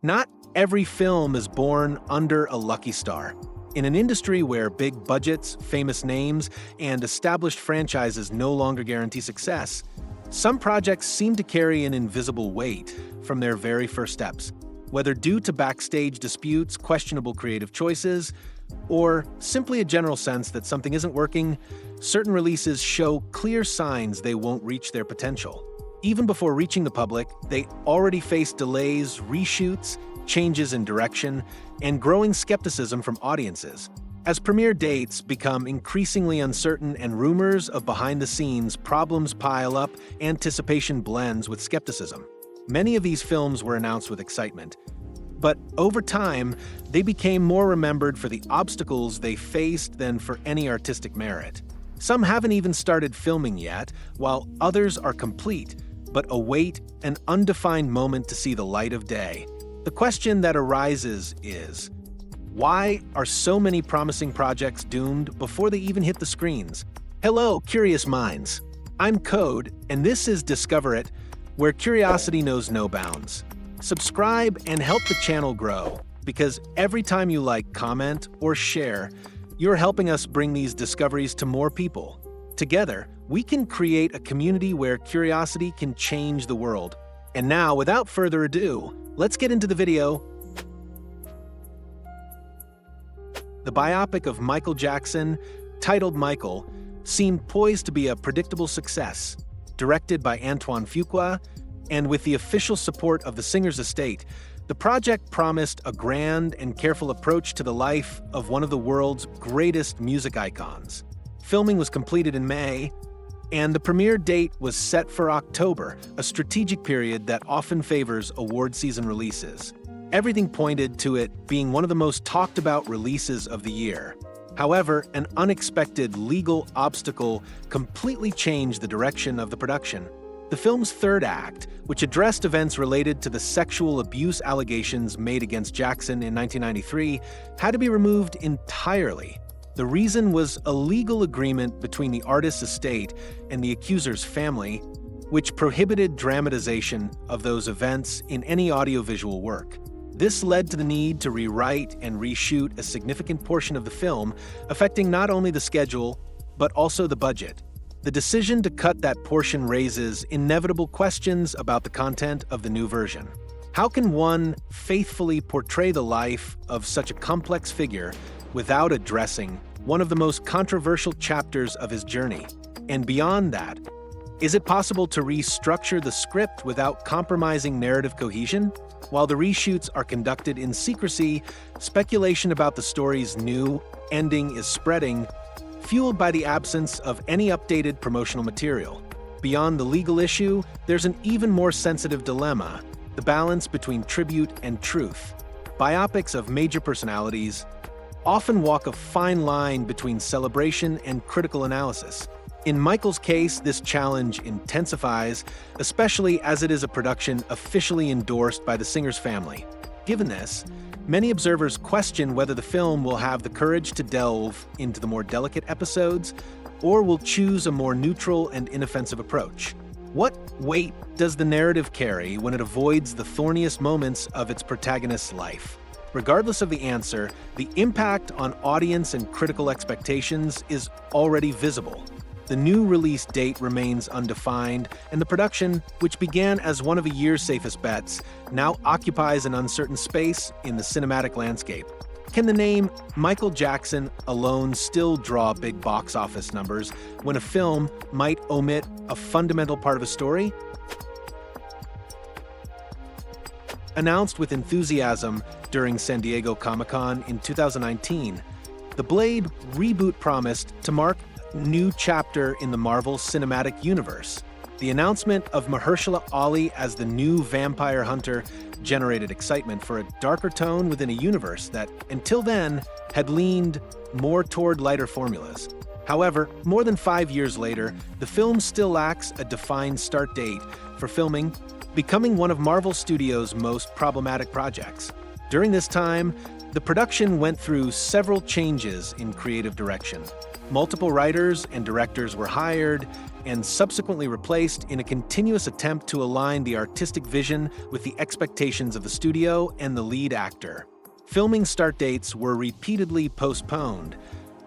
Not every film is born under a lucky star. In an industry where big budgets, famous names, and established franchises no longer guarantee success, some projects seem to carry an invisible weight from their very first steps. Whether due to backstage disputes, questionable creative choices, or simply a general sense that something isn't working, certain releases show clear signs they won't reach their potential. Even before reaching the public, they already face delays, reshoots, changes in direction, and growing skepticism from audiences. As premiere dates become increasingly uncertain and rumors of behind-the-scenes problems pile up, anticipation blends with skepticism. Many of these films were announced with excitement, but over time, they became more remembered for the obstacles they faced than for any artistic merit. Some haven't even started filming yet, while others are complete, but await an undefined moment to see the light of day. The question that arises is, why are so many promising projects doomed before they even hit the screens? Hello, curious minds. I'm Code, and this is Discover It, where curiosity knows no bounds. Subscribe and help the channel grow, because every time you like, comment, or share, you're helping us bring these discoveries to more people. Together, we can create a community where curiosity can change the world. And now, without further ado, let's get into the video. The biopic of Michael Jackson, titled Michael, seemed poised to be a predictable success. Directed by Antoine Fuqua, and with the official support of the singer's estate, the project promised a grand and careful approach to the life of one of the world's greatest music icons. Filming was completed in May, and the premiere date was set for October, a strategic period that often favors award season releases. Everything pointed to it being one of the most talked about releases of the year. However, an unexpected legal obstacle completely changed the direction of the production. The film's third act, which addressed events related to the sexual abuse allegations made against Jackson in 1993, had to be removed entirely. The reason was a legal agreement between the artist's estate and the accuser's family, which prohibited dramatization of those events in any audiovisual work. This led to the need to rewrite and reshoot a significant portion of the film, affecting not only the schedule, but also the budget. The decision to cut that portion raises inevitable questions about the content of the new version. How can one faithfully portray the life of such a complex figure without addressing one of the most controversial chapters of his journey? And beyond that, is it possible to restructure the script without compromising narrative cohesion? While the reshoots are conducted in secrecy, speculation about the story's new ending is spreading, fueled by the absence of any updated promotional material. Beyond the legal issue, there's an even more sensitive dilemma: the balance between tribute and truth. Biopics of major personalities often walk a fine line between celebration and critical analysis. In Michael's case, this challenge intensifies, especially as it is a production officially endorsed by the singer's family. Given this, many observers question whether the film will have the courage to delve into the more delicate episodes, or will choose a more neutral and inoffensive approach. What weight does the narrative carry when it avoids the thorniest moments of its protagonist's life? Regardless of the answer, the impact on audience and critical expectations is already visible. The new release date remains undefined, and the production, which began as one of the year's safest bets, now occupies an uncertain space in the cinematic landscape. Can the name Michael Jackson alone still draw big box office numbers when a film might omit a fundamental part of a story? Announced with enthusiasm during San Diego Comic-Con in 2019, the Blade reboot promised to mark a new chapter in the Marvel Cinematic Universe. The announcement of Mahershala Ali as the new vampire hunter generated excitement for a darker tone within a universe that, until then, had leaned more toward lighter formulas. However, more than 5 years later, the film still lacks a defined start date for filming, becoming one of Marvel Studios' most problematic projects. During this time, the production went through several changes in creative direction. Multiple writers and directors were hired, and subsequently replaced in a continuous attempt to align the artistic vision with the expectations of the studio and the lead actor. Filming start dates were repeatedly postponed,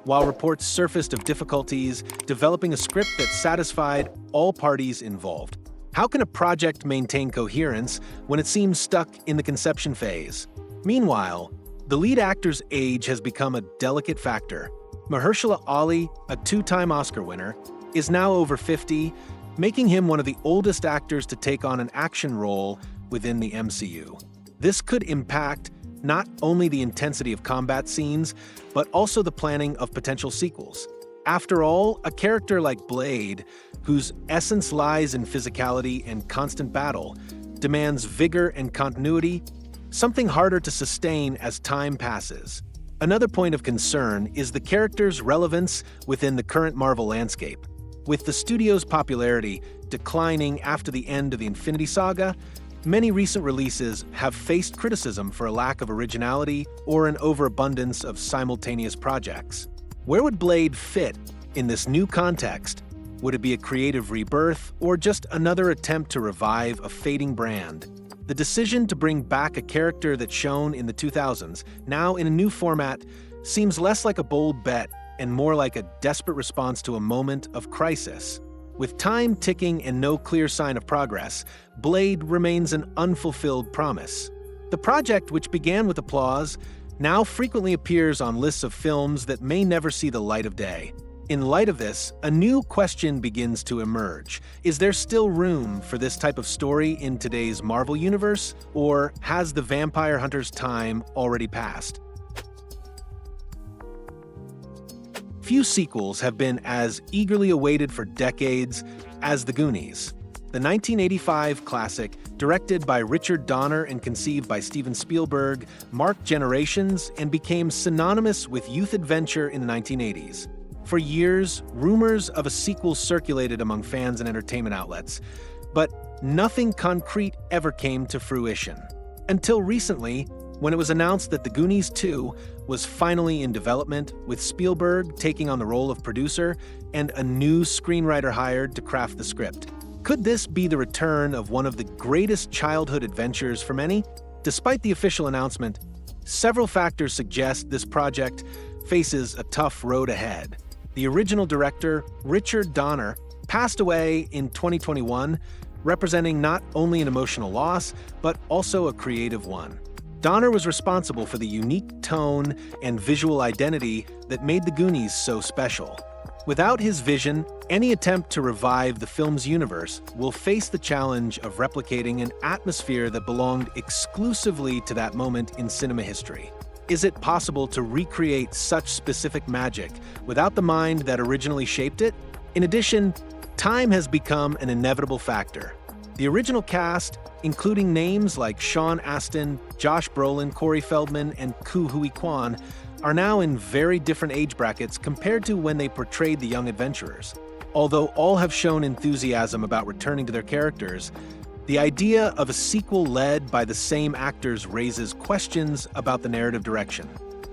while reports surfaced of difficulties developing a script that satisfied all parties involved. How can a project maintain coherence when it seems stuck in the conception phase? Meanwhile, the lead actor's age has become a delicate factor. Mahershala Ali, a two-time Oscar winner, is now over 50, making him one of the oldest actors to take on an action role within the MCU. This could impact not only the intensity of combat scenes, but also the planning of potential sequels. After all, a character like Blade, whose essence lies in physicality and constant battle, demands vigor and continuity, something harder to sustain as time passes. Another point of concern is the character's relevance within the current Marvel landscape. With the studio's popularity declining after the end of the Infinity Saga, many recent releases have faced criticism for a lack of originality or an overabundance of simultaneous projects. Where would Blade fit in this new context? Would it be a creative rebirth or just another attempt to revive a fading brand? The decision to bring back a character that shone in the 2000s, now in a new format, seems less like a bold bet and more like a desperate response to a moment of crisis. With time ticking and no clear sign of progress, Blade remains an unfulfilled promise. The project, which began with applause, now frequently appears on lists of films that may never see the light of day. In light of this, a new question begins to emerge. Is there still room for this type of story in today's Marvel universe, or has the vampire hunter's time already passed? Few sequels have been as eagerly awaited for decades as The Goonies. The 1985 classic, directed by Richard Donner and conceived by Steven Spielberg, marked generations and became synonymous with youth adventure in the 1980s. For years, rumors of a sequel circulated among fans and entertainment outlets, but nothing concrete ever came to fruition. Until recently, when it was announced that The Goonies 2 was finally in development, with Spielberg taking on the role of producer and a new screenwriter hired to craft the script. Could this be the return of one of the greatest childhood adventures for many? Despite the official announcement, several factors suggest this project faces a tough road ahead. The original director, Richard Donner, passed away in 2021, representing not only an emotional loss, but also a creative one. Donner was responsible for the unique tone and visual identity that made The Goonies so special. Without his vision, any attempt to revive the film's universe will face the challenge of replicating an atmosphere that belonged exclusively to that moment in cinema history. Is it possible to recreate such specific magic without the mind that originally shaped it? In addition, time has become an inevitable factor. The original cast, including names like Sean Astin, Josh Brolin, Corey Feldman, and Ke Huy Quan, are now in very different age brackets compared to when they portrayed the young adventurers. Although all have shown enthusiasm about returning to their characters, the idea of a sequel led by the same actors raises questions about the narrative direction.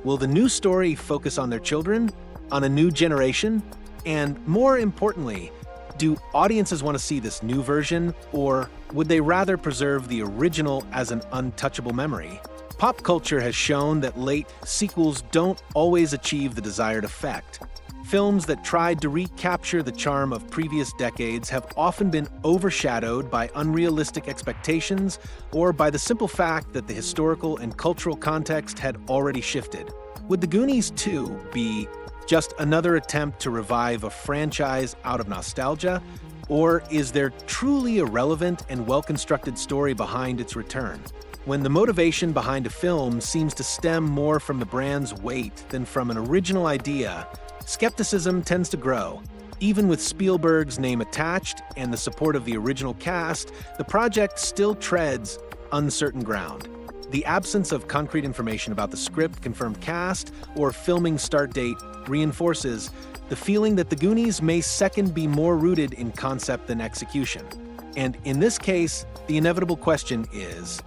Will the new story focus on their children, on a new generation? And more importantly, do audiences want to see this new version, or would they rather preserve the original as an untouchable memory? Pop culture has shown that late sequels don't always achieve the desired effect. Films that tried to recapture the charm of previous decades have often been overshadowed by unrealistic expectations or by the simple fact that the historical and cultural context had already shifted. Would The Goonies 2 be just another attempt to revive a franchise out of nostalgia? Or is there truly a relevant and well-constructed story behind its return? When the motivation behind a film seems to stem more from the brand's weight than from an original idea, skepticism tends to grow. Even with Spielberg's name attached and the support of the original cast, the project still treads uncertain ground. The absence of concrete information about the script, confirmed cast, or filming start date reinforces the feeling that The Goonies may second be more rooted in concept than execution. And in this case, the inevitable question is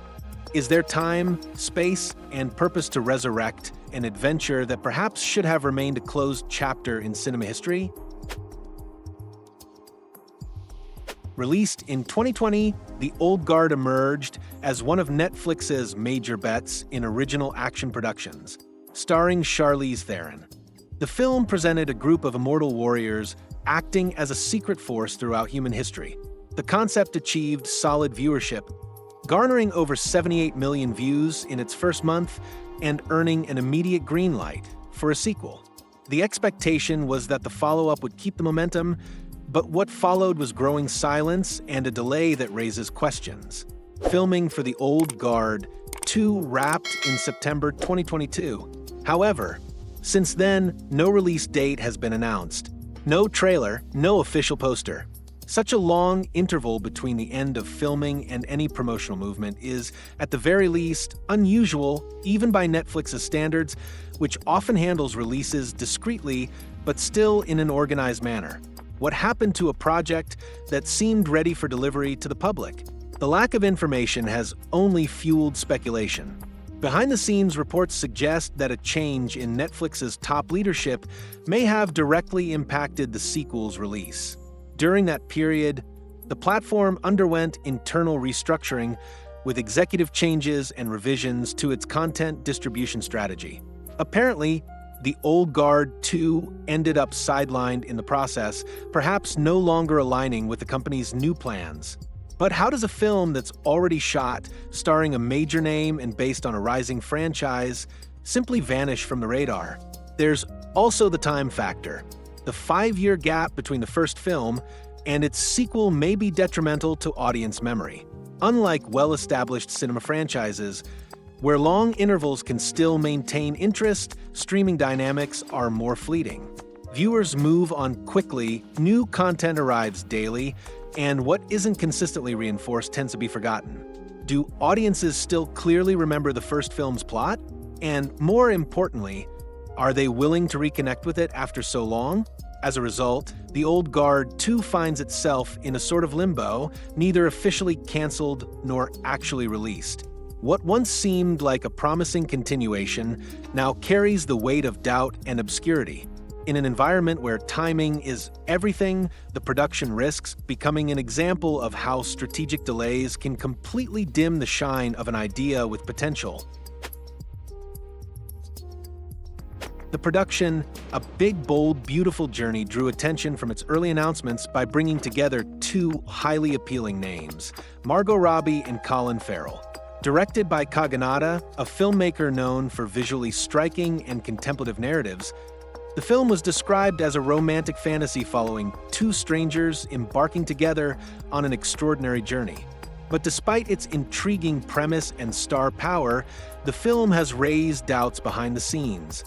there time, space, and purpose to resurrect an adventure that perhaps should have remained a closed chapter in cinema history? Released in 2020, The Old Guard emerged as one of Netflix's major bets in original action productions, starring Charlize Theron. The film presented a group of immortal warriors acting as a secret force throughout human history. The concept achieved solid viewership, garnering over 78 million views in its first month and earning an immediate green light for a sequel. The expectation was that the follow-up would keep the momentum, but what followed was growing silence and a delay that raises questions. Filming for The Old Guard 2 wrapped in September 2022. However, since then, no release date has been announced. No trailer, no official poster. Such a long interval between the end of filming and any promotional movement is, at the very least, unusual, even by Netflix's standards, which often handles releases discreetly, but still in an organized manner. What happened to a project that seemed ready for delivery to the public? The lack of information has only fueled speculation. Behind the scenes, reports suggest that a change in Netflix's top leadership may have directly impacted the sequel's release. During that period, the platform underwent internal restructuring with executive changes and revisions to its content distribution strategy. Apparently, The Old Guard 2 ended up sidelined in the process, perhaps no longer aligning with the company's new plans. But how does a film that's already shot, starring a major name and based on a rising franchise, simply vanish from the radar? There's also the time factor. The 5-year gap between the first film and its sequel may be detrimental to audience memory. Unlike well-established cinema franchises, where long intervals can still maintain interest, streaming dynamics are more fleeting. Viewers move on quickly, new content arrives daily, and what isn't consistently reinforced tends to be forgotten. Do audiences still clearly remember the first film's plot? And more importantly, are they willing to reconnect with it after so long? As a result, The Old Guard 2 finds itself in a sort of limbo, neither officially canceled nor actually released. What once seemed like a promising continuation now carries the weight of doubt and obscurity. In an environment where timing is everything, the production risks becoming an example of how strategic delays can completely dim the shine of an idea with potential. The production, A Big, Bold, Beautiful Journey, drew attention from its early announcements by bringing together two highly appealing names, Margot Robbie and Colin Farrell. Directed by Kaganada, a filmmaker known for visually striking and contemplative narratives, the film was described as a romantic fantasy following two strangers embarking together on an extraordinary journey. But despite its intriguing premise and star power, the film has raised doubts behind the scenes,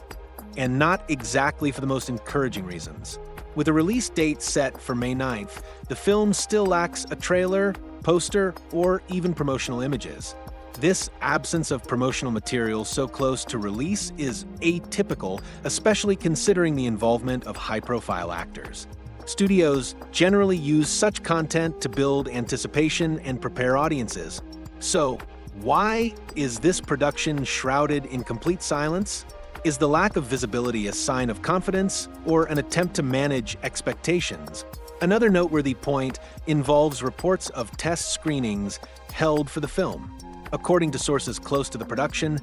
and not exactly for the most encouraging reasons. With a release date set for May 9th, the film still lacks a trailer, poster, or even promotional images. This absence of promotional material so close to release is atypical, especially considering the involvement of high-profile actors. Studios generally use such content to build anticipation and prepare audiences. So, why is this production shrouded in complete silence? Is the lack of visibility a sign of confidence or an attempt to manage expectations? Another noteworthy point involves reports of test screenings held for the film. According to sources close to the production,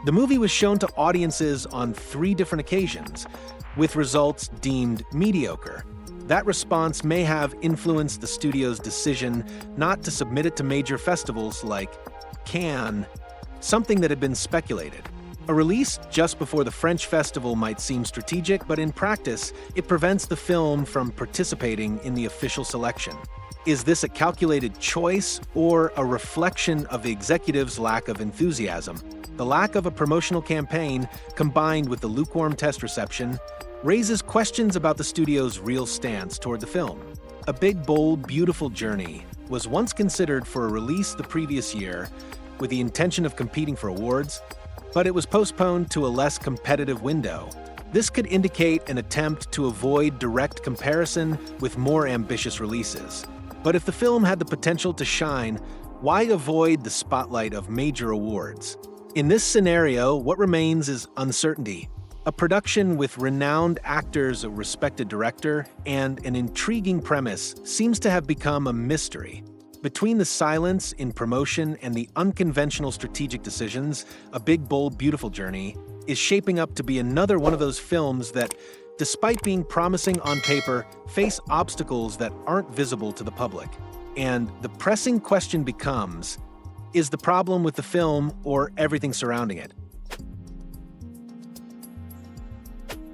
the movie was shown to audiences on 3 different occasions, with results deemed mediocre. That response may have influenced the studio's decision not to submit it to major festivals like Cannes, something that had been speculated. A release just before the French festival might seem strategic, but in practice, it prevents the film from participating in the official selection. Is this a calculated choice or a reflection of the executive's lack of enthusiasm? The lack of a promotional campaign, combined with the lukewarm test reception, raises questions about the studio's real stance toward the film. A Big, Bold, Beautiful Journey was once considered for a release the previous year with the intention of competing for awards, but it was postponed to a less competitive window. This could indicate an attempt to avoid direct comparison with more ambitious releases. But if the film had the potential to shine, why avoid the spotlight of major awards? In this scenario, what remains is uncertainty. A production with renowned actors, a respected director, and an intriguing premise seems to have become a mystery. Between the silence in promotion and the unconventional strategic decisions, A Big, Bold, Beautiful Journey is shaping up to be another one of those films that, despite being promising on paper, face obstacles that aren't visible to the public. And the pressing question becomes, is the problem with the film or everything surrounding it?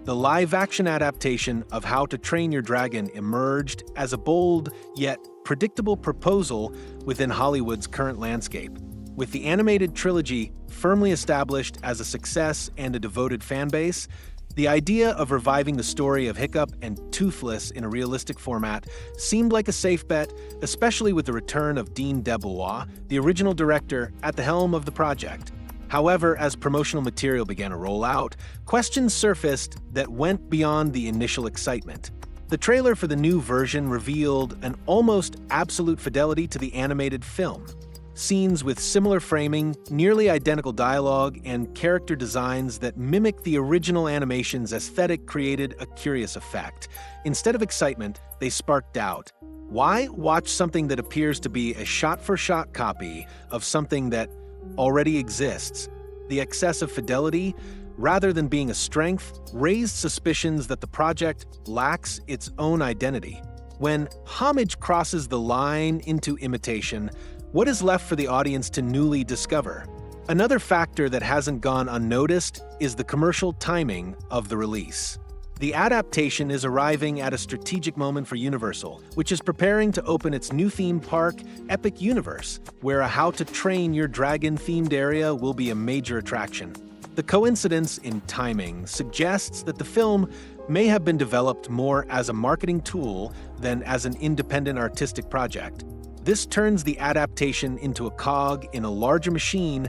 The live-action adaptation of How to Train Your Dragon emerged as a bold yet predictable proposal within Hollywood's current landscape. With the animated trilogy firmly established as a success and a devoted fanbase, the idea of reviving the story of Hiccup and Toothless in a realistic format seemed like a safe bet, especially with the return of Dean DeBois, the original director, at the helm of the project. However, as promotional material began to roll out, questions surfaced that went beyond the initial excitement. The trailer for the new version revealed an almost absolute fidelity to the animated film. Scenes with similar framing, nearly identical dialogue, and character designs that mimic the original animation's aesthetic created a curious effect. Instead of excitement, they sparked doubt. Why watch something that appears to be a shot-for-shot copy of something that already exists? The excess of fidelity, rather than being a strength, raised suspicions that the project lacks its own identity. When homage crosses the line into imitation, what is left for the audience to newly discover? Another factor that hasn't gone unnoticed is the commercial timing of the release. The adaptation is arriving at a strategic moment for Universal, which is preparing to open its new theme park, Epic Universe, where a How to Train Your Dragon-themed area will be a major attraction. The coincidence in timing suggests that the film may have been developed more as a marketing tool than as an independent artistic project. This turns the adaptation into a cog in a larger machine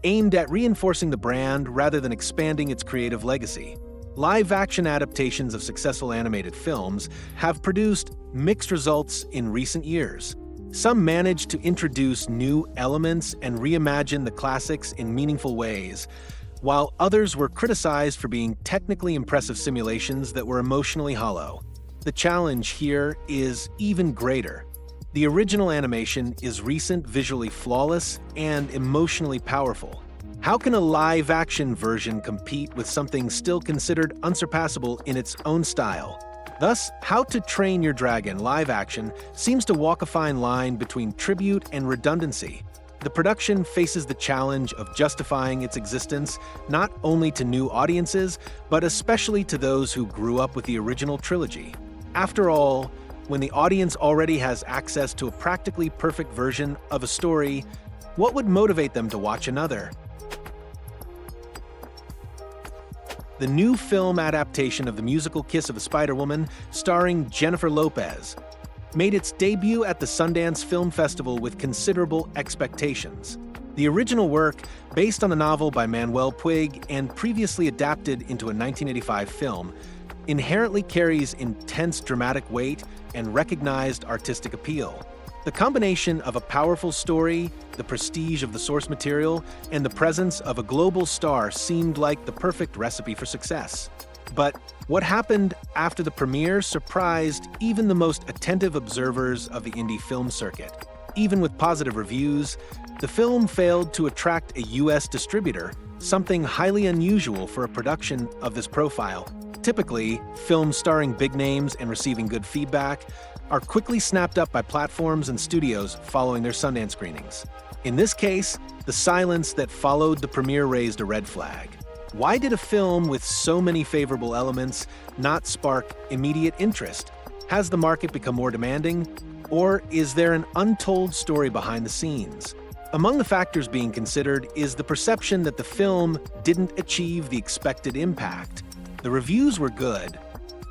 aimed at reinforcing the brand rather than expanding its creative legacy. Live-action adaptations of successful animated films have produced mixed results in recent years. Some managed to introduce new elements and reimagine the classics in meaningful ways, while others were criticized for being technically impressive simulations that were emotionally hollow. The challenge here is even greater. The original animation is recent, visually flawless, and emotionally powerful. How can a live-action version compete with something still considered unsurpassable in its own style? Thus, How to Train Your Dragon live-action seems to walk a fine line between tribute and redundancy. The production faces the challenge of justifying its existence not only to new audiences, but especially to those who grew up with the original trilogy. After all, when the audience already has access to a practically perfect version of a story, what would motivate them to watch another? The new film adaptation of the musical Kiss of a Spiderwoman, starring Jennifer Lopez, made its debut at the Sundance Film Festival with considerable expectations. The original work, based on a novel by Manuel Puig and previously adapted into a 1985 film, inherently carries intense dramatic weight and recognized artistic appeal. The combination of a powerful story, the prestige of the source material, and the presence of a global star seemed like the perfect recipe for success. But what happened after the premiere surprised even the most attentive observers of the indie film circuit. Even with positive reviews, the film failed to attract a US distributor, something highly unusual for a production of this profile. Typically, films starring big names and receiving good feedback are quickly snapped up by platforms and studios following their Sundance screenings. In this case, the silence that followed the premiere raised a red flag. Why did a film with so many favorable elements not spark immediate interest? Has the market become more demanding? Or is there an untold story behind the scenes? Among the factors being considered is the perception that the film didn't achieve the expected impact. The reviews were good,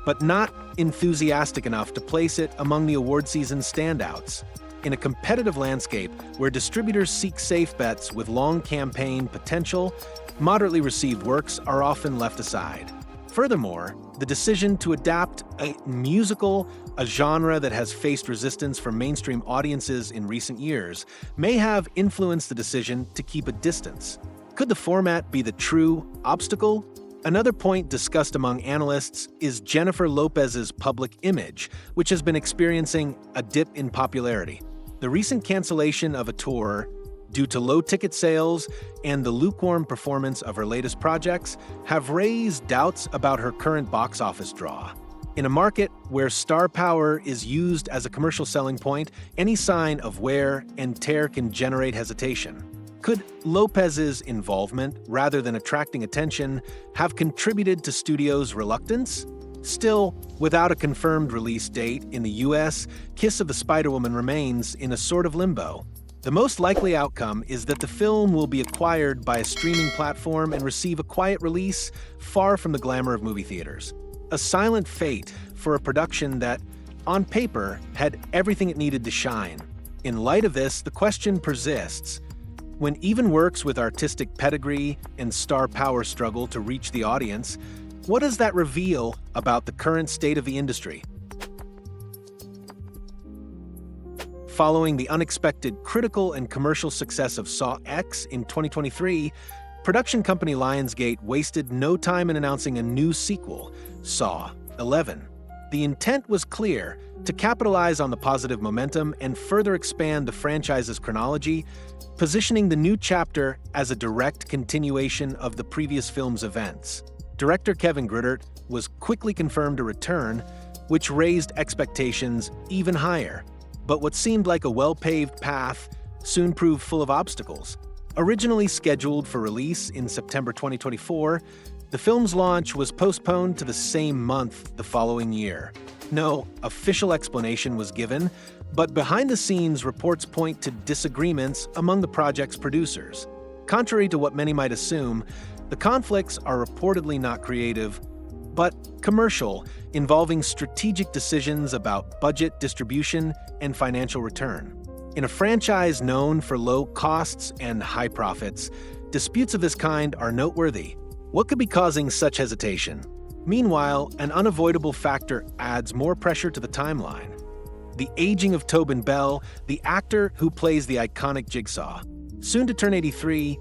but not enthusiastic enough to place it among the award season standouts. In a competitive landscape where distributors seek safe bets with long campaign potential, moderately received works are often left aside. Furthermore, the decision to adapt a musical, a genre that has faced resistance from mainstream audiences in recent years, may have influenced the decision to keep a distance. Could the format be the true obstacle? Another point discussed among analysts is Jennifer Lopez's public image, which has been experiencing a dip in popularity. The recent cancellation of a tour due to low ticket sales and the lukewarm performance of her latest projects have raised doubts about her current box office draw. In a market where star power is used as a commercial selling point, any sign of wear and tear can generate hesitation. Could Lopez's involvement, rather than attracting attention, have contributed to studios' reluctance? Still, without a confirmed release date in the US, Kiss of the Spiderwoman remains in a sort of limbo. The most likely outcome is that the film will be acquired by a streaming platform and receive a quiet release far from the glamour of movie theaters. A silent fate for a production that, on paper, had everything it needed to shine. In light of this, the question persists. When even works with artistic pedigree and star power struggle to reach the audience, what does that reveal about the current state of the industry? Following the unexpected critical and commercial success of Saw X in 2023, production company Lionsgate wasted no time in announcing a new sequel, Saw 11. The intent was clear: to capitalize on the positive momentum and further expand the franchise's chronology, positioning the new chapter as a direct continuation of the previous film's events. Director Kevin Grudert was quickly confirmed to return, which raised expectations even higher. But what seemed like a well-paved path soon proved full of obstacles. Originally scheduled for release in September 2024, the film's launch was postponed to the same month the following year. No official explanation was given, but behind-the-scenes reports point to disagreements among the project's producers. Contrary to what many might assume, the conflicts are reportedly not creative, but commercial, involving strategic decisions about budget distribution and financial return. In a franchise known for low costs and high profits, disputes of this kind are noteworthy. What could be causing such hesitation? Meanwhile, an unavoidable factor adds more pressure to the timeline: the aging of Tobin Bell, the actor who plays the iconic Jigsaw. Soon to turn 83,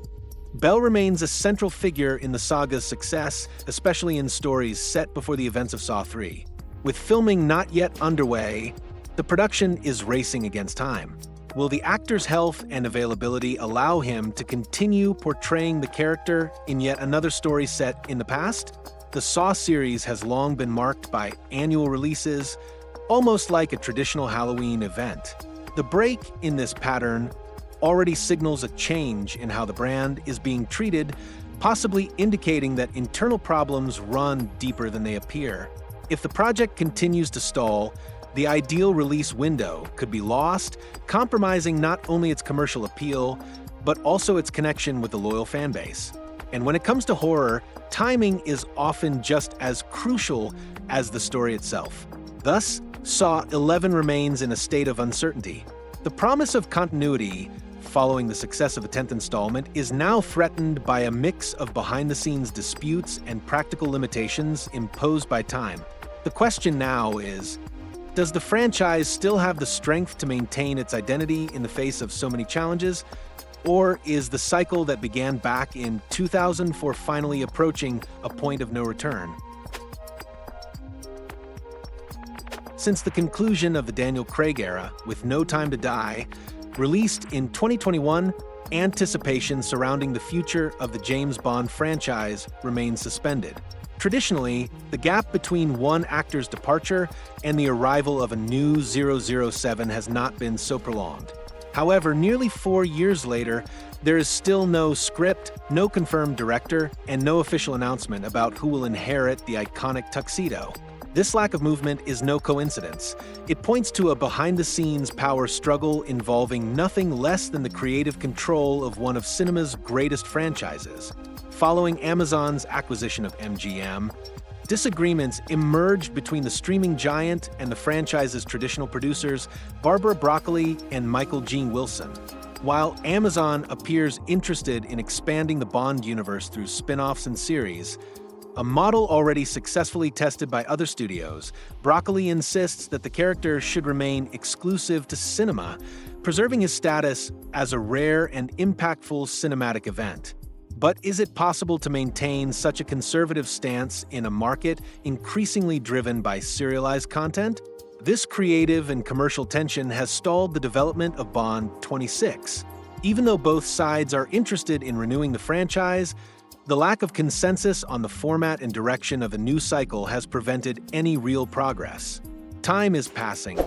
Bell remains a central figure in the saga's success, especially in stories set before the events of Saw 3. With filming not yet underway, the production is racing against time. Will the actor's health and availability allow him to continue portraying the character in yet another story set in the past? The Saw series has long been marked by annual releases, almost like a traditional Halloween event. The break in this pattern already signals a change in how the brand is being treated, possibly indicating that internal problems run deeper than they appear. If the project continues to stall, the ideal release window could be lost, compromising not only its commercial appeal, but also its connection with the loyal fanbase. And when it comes to horror, timing is often just as crucial as the story itself. Thus, Saw 11 remains in a state of uncertainty. The promise of continuity following the success of the 10th installment is now threatened by a mix of behind-the-scenes disputes and practical limitations imposed by time. The question now is, does the franchise still have the strength to maintain its identity in the face of so many challenges? Or is the cycle that began back in 2004 finally approaching a point of no return? Since the conclusion of the Daniel Craig era, with No Time to Die, released in 2021, anticipation surrounding the future of the James Bond franchise remains suspended. Traditionally, the gap between one actor's departure and the arrival of a new 007 has not been so prolonged. However, nearly 4 years later, there is still no script, no confirmed director, and no official announcement about who will inherit the iconic tuxedo. This lack of movement is no coincidence. It points to a behind-the-scenes power struggle involving nothing less than the creative control of one of cinema's greatest franchises. Following Amazon's acquisition of MGM, disagreements emerged between the streaming giant and the franchise's traditional producers, Barbara Broccoli and Michael Gene Wilson. While Amazon appears interested in expanding the Bond universe through spin-offs and series, a model already successfully tested by other studios, Broccoli insists that the character should remain exclusive to cinema, preserving his status as a rare and impactful cinematic event. But is it possible to maintain such a conservative stance in a market increasingly driven by serialized content? This creative and commercial tension has stalled the development of Bond 26. Even though both sides are interested in renewing the franchise, the lack of consensus on the format and direction of a new cycle has prevented any real progress. Time is passing.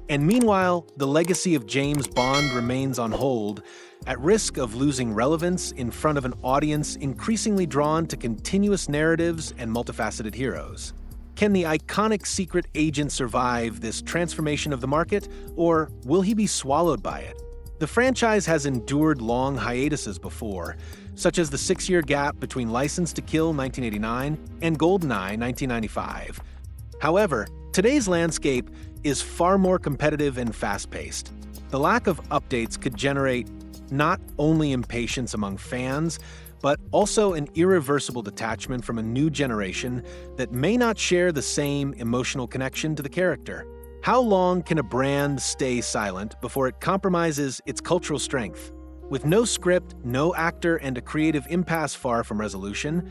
And meanwhile, the legacy of James Bond remains on hold, at risk of losing relevance in front of an audience increasingly drawn to continuous narratives and multifaceted heroes. Can the iconic secret agent survive this transformation of the market, or will he be swallowed by it? The franchise has endured long hiatuses before, such as the 6-year gap between License to Kill 1989 and GoldenEye 1995. However, today's landscape is far more competitive and fast-paced. The lack of updates could generate not only impatience among fans, but also an irreversible detachment from a new generation that may not share the same emotional connection to the character. How long can a brand stay silent before it compromises its cultural strength? With no script, no actor, and a creative impasse far from resolution,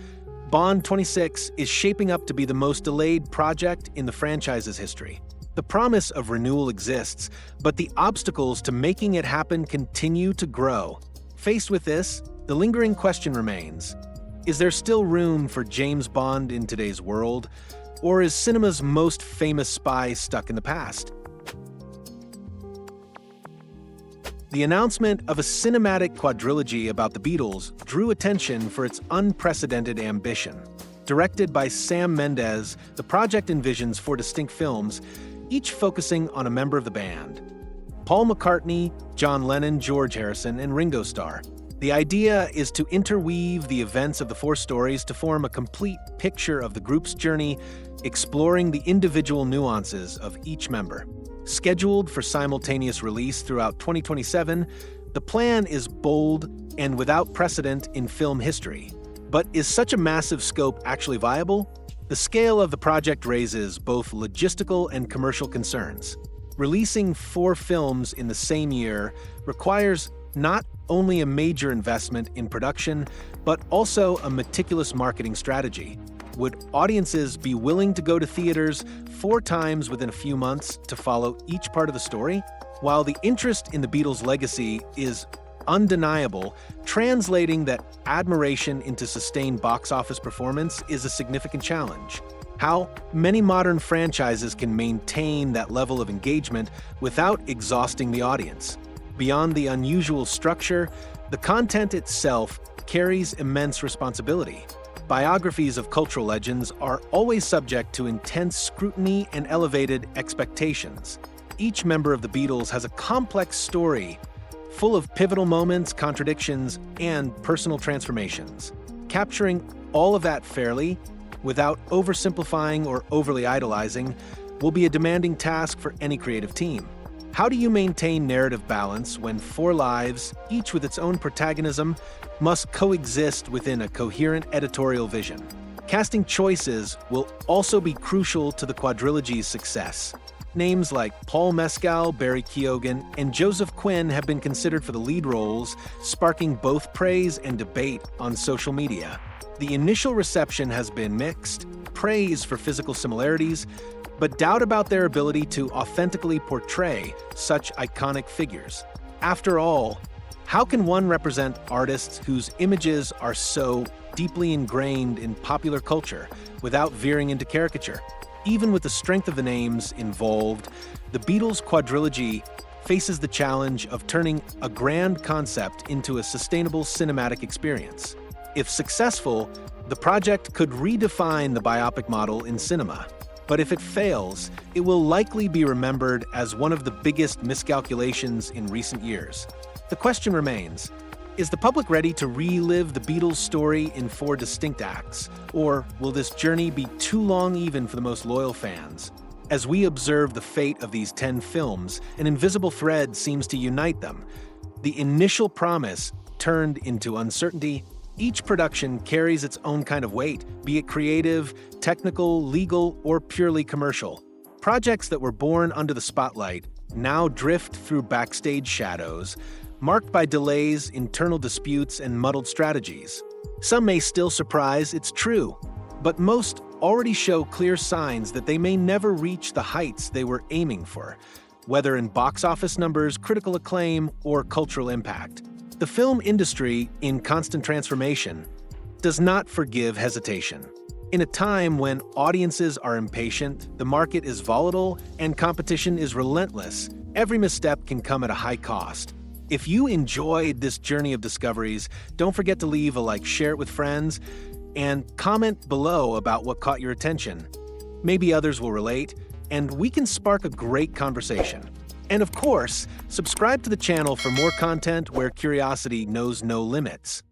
Bond 26 is shaping up to be the most delayed project in the franchise's history. The promise of renewal exists, but the obstacles to making it happen continue to grow. Faced with this, the lingering question remains: is there still room for James Bond in today's world, or is cinema's most famous spy stuck in the past? The announcement of a cinematic quadrilogy about the Beatles drew attention for its unprecedented ambition. Directed by Sam Mendes, the project envisions 4 distinct films, each focusing on a member of the band: Paul McCartney, John Lennon, George Harrison, and Ringo Starr. The idea is to interweave the events of the 4 stories to form a complete picture of the group's journey, exploring the individual nuances of each member. Scheduled for simultaneous release throughout 2027, the plan is bold and without precedent in film history. But is such a massive scope actually viable? The scale of the project raises both logistical and commercial concerns. Releasing 4 films in the same year requires not only a major investment in production, but also a meticulous marketing strategy. Would audiences be willing to go to theaters 4 times within a few months to follow each part of the story? While the interest in the Beatles' legacy is undeniable, translating that admiration into sustained box office performance is a significant challenge. How many modern franchises can maintain that level of engagement without exhausting the audience? Beyond the unusual structure, the content itself carries immense responsibility. Biographies of cultural legends are always subject to intense scrutiny and elevated expectations. Each member of the Beatles has a complex story, full of pivotal moments, contradictions, and personal transformations. Capturing all of that fairly, without oversimplifying or overly idolizing, will be a demanding task for any creative team. How do you maintain narrative balance when 4 lives, each with its own protagonism, must coexist within a coherent editorial vision? Casting choices will also be crucial to the quadrilogy's success. Names like Paul Mescal, Barry Keoghan, and Joseph Quinn have been considered for the lead roles, sparking both praise and debate on social media. The initial reception has been mixed, praise for physical similarities, but doubt about their ability to authentically portray such iconic figures. After all, how can one represent artists whose images are so deeply ingrained in popular culture without veering into caricature? Even with the strength of the names involved, the Beatles Quadrilogy faces the challenge of turning a grand concept into a sustainable cinematic experience. If successful, the project could redefine the biopic model in cinema. But if it fails, it will likely be remembered as one of the biggest miscalculations in recent years. The question remains: is the public ready to relive the Beatles' story in 4 distinct acts, or will this journey be too long even for the most loyal fans? As we observe the fate of these 10 films, an invisible thread seems to unite them. The initial promise turned into uncertainty. Each production carries its own kind of weight, be it creative, technical, legal, or purely commercial. Projects that were born under the spotlight now drift through backstage shadows, marked by delays, internal disputes, and muddled strategies. Some may still surprise, it's true, but most already show clear signs that they may never reach the heights they were aiming for, whether in box office numbers, critical acclaim, or cultural impact. The film industry, in constant transformation, does not forgive hesitation. In a time when audiences are impatient, the market is volatile, and competition is relentless, every misstep can come at a high cost. If you enjoyed this journey of discoveries, don't forget to leave a like, share it with friends, and comment below about what caught your attention. Maybe others will relate, and we can spark a great conversation. And of course, subscribe to the channel for more content where curiosity knows no limits.